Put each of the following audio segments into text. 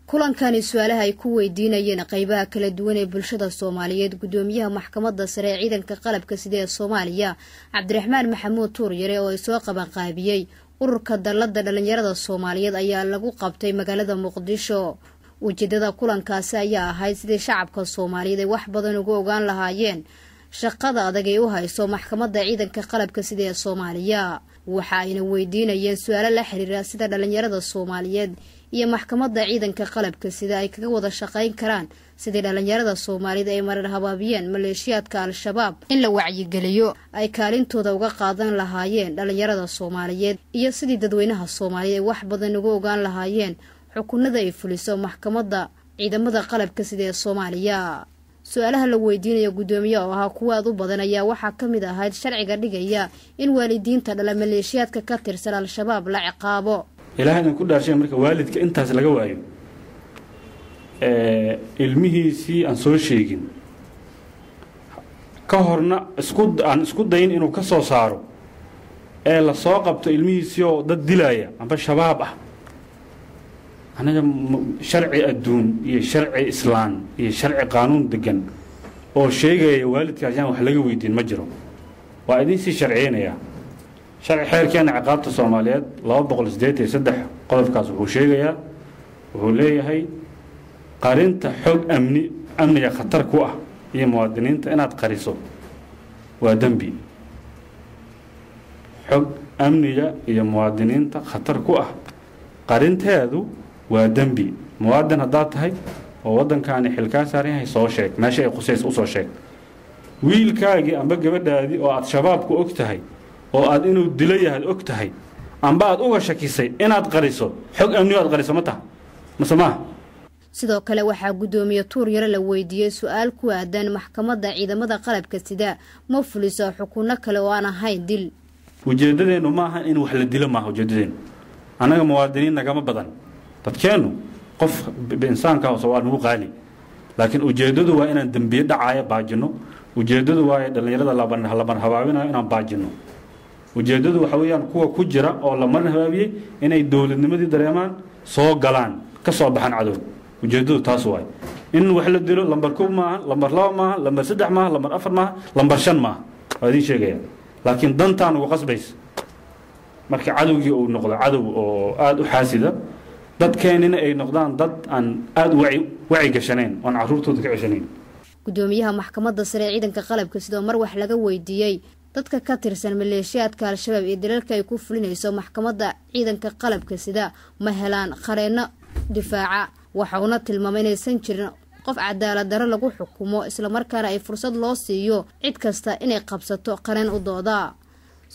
kulankani su'aalaha ay ku weydiinayeen qaybaha kala duwan ee bulshada Soomaaliyeed gudoomiyaha maxkamadda sare ee ciidanka qalabka sida ee Soomaaliya Cabdiraxmaan Maxamuud Tuuryare oo ay soo qaban qaabiyay ururka dalladda dhalinyarada Soomaaliyeed ayaa lagu qabtay magaalada Muqdisho. ujeedada kulankaasi ayaa ahayd sidii shacabka Soomaaliyeed ay wax badan uga ogaan lahaayeen shaqada adag ee u hayso maxkamadda ciidanka qalabka sida ee Soomaaliya. waxa ayna weydiinayeen su'aalo la xiriira sida dhalinyarada Soomaaliyeed iyo maxkamadda ciidanka qalabka sida ay kaga wada shaqeyn karaan sidii dhalinyarada Soomaaliyeed ay marar habaabiyeen maleeshiyaadka al-shabaab in la wacyigeliyo ay kaalintooda uga qaadan lahaayeen dhalinyarada Soomaaliyeed iyo sidii dadweynaha Soomaaliyeed wax badan uga ogaan lahaayeen xukunnada ay fuliso maxkamadda ciidamada qalabka sida ee Soomaaliya. su'aalaha la weydiinayo gudoomiyaha oo ahaa kuwa aad u badan ayaa waxaa ka mid ahayd sharciga dhigaya in waalidiinta dhala maleeshiyaadka ka tirsan al-shabaab la ciqaabo. ilaahay ku dhashay marka waalidka intaas laga waayo ilmihiisii aan soo sheegin ka horna isku dayin inuu ka soo saaro ee la soo qabto ilmihiisii oo dad dilaya amba shabaab ah. anaga sharci adduun iyo sharci islaan iyo sharci qaanuun degan oo sheegaya waalidkaas aan wax laga weydiin ma jiro. waa idin si sharciyeynaya sharci xeerkeena ciqaabta Soomaaliyeed 283 qodobkaas wuxuu sheegayaa wuxuu leeyahay qarinta xog amniga khatar ku ah iyo muwaadiniinta inaad qariso waa dambi. xog amniga iyo muwaadiniinta khatar ku ah qarinteedu waa dambi. muwaadin haddaad tahay oo waddankaani xilkaa saaran yahay soo sheeg meesha ay qusays u soo sheeg. wiilkaagii amba gabadhaadii oo aad shabaabku og tahay oo aad inuu dilo yahay og tahay amba aad uga shakisay inaad qariso xog amni aad qariso ma taha masama. sidoo kale waxaa gudoomiye Tuuryare la weydiiyay su'aal ku aadan maxkamadda ciidamada qalabka sida ma fuliso xukunno kale oo aan ahayn dil. ujeedadeenu ma aha in wax la dilo ma aha ujeedadeenu anaga muwaadiniin nagama badan dadkeenu qof insaanka oo soo nugu qaali laakiin ujeedadu waa inaan dambiye dhacaya baajino. ujeedadu waa dhalinyarada laban habaabinayo inaan baajino. ujeedadu waxa weeyaan kuwa ku jira oo la marin habaabiyay inay dawladnimadii dareemaan soo galaan ka soo baxan cadow. ujeedadu taas waay in wax la dilo lambar 1 maaha lambar 2 maaha lambar 3 maaha lambar 4 maaha lambar 5 maaha waa idin sheegaya laakiin dantaan ugu qasbays marka cadowgii uu noqdo cadow oo aad u xaasida dadkeenina ay noqdaan dad aan aad wacyi gashaneen oo caruurtooda ka ceshaneen. gudoomiyaha maxkamadda sare ee ciidanka qalabka sida mar wax laga weydiiyay dadka ka tirsan maleeshiyaadka al-shabaab ee dalalka ay ku fulinayso maxkamadda ciidanka qalabka sida ma helaan qareeno difaaca. waxa uu tilmaamay inaysan jirin qof cadaalad darro lagu xukumo isla markaana ay fursad loo siiyo cid kasta inay qabsato qareen u dooda.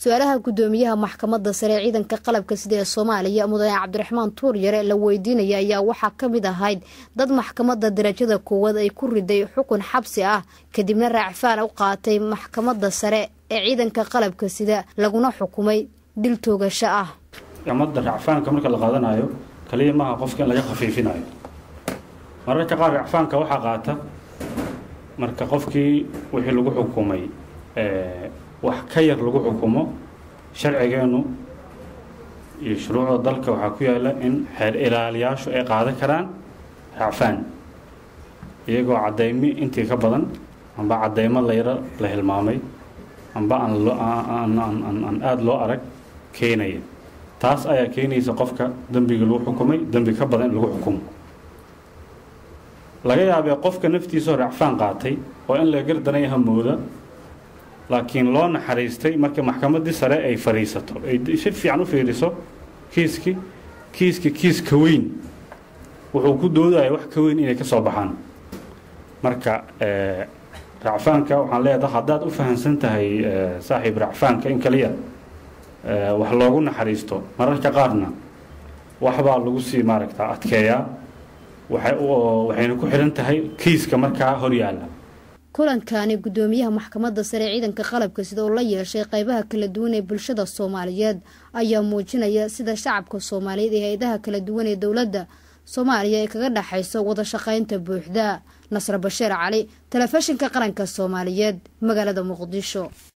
su'aalaha gudoomiyaha maxkamadda sare ee ciidanka qalabka sida ee Soomaaliya Mudane Cabdiraxmaan Tuuryare la weydiinaya ayaa waxa ka mid ahayd dad maxkamadda darajada koowaad ay ku riday xukun xabsi ah kadibna raacfaan u qaatay maxkamadda sare ee ciidanka qalabka sida laguna xukumay dil toogasho ah. maxkamadda raacfaanka marka la qaadanayo kaliya ma qofka laga khafiifinayo. mararka qaar raacfaanka waxa qaata marka qofkii wixii lagu xukumay wax ka yar lagu xukumo. sharcigeenu iyo shuruucda dalka waxa ku yaala in xeer ilaaliyaashu ay qaadan karaan raacfaan iyagoo cadeymi intii ka badan amba cadeymo la hilmaamay amba aan aad loo arag keenaya. taas ayaa keenaysa qofka dambiga lagu xukumay dambi ka badan lagu xukumo. laga yaabay qofka naftiisa raacfaan qaatay oo in la gardanay hamooda laakiin loo naxariistay marka maxkamaddii sare ay fariisato ay si fiican u fiiriso kiiska weyn wuxuu ku doodayaa wax ka weyn inay ka soo baxaan. marka raacfaanka waxaan leeyahay haddaad u fahansan tahay saaxiib raacfaanka in kaliya wax loogu naxariisto mararka qaarna waxbaa lagu sii maaragtaa adkeeyaa waxayna ku xiran tahay kiiska markaa hor yaalla. kulankani gudoomiyaha maxkamadda sare ee ciidanka qalabka sida oo la yeeshay qaybaha kala duwan ee bulshada Soomaaliyeed ayaa muujinaya sida shacabka Soomaaliyeed ee hay'adaha kala duwan ee dawladda Soomaaliya ay kaga dhaxayso wada shaqaynta buuxda. Nasr Bashiir Cali, Telefishinka Qaranka Soomaaliyeed, magaalada Muqdisho.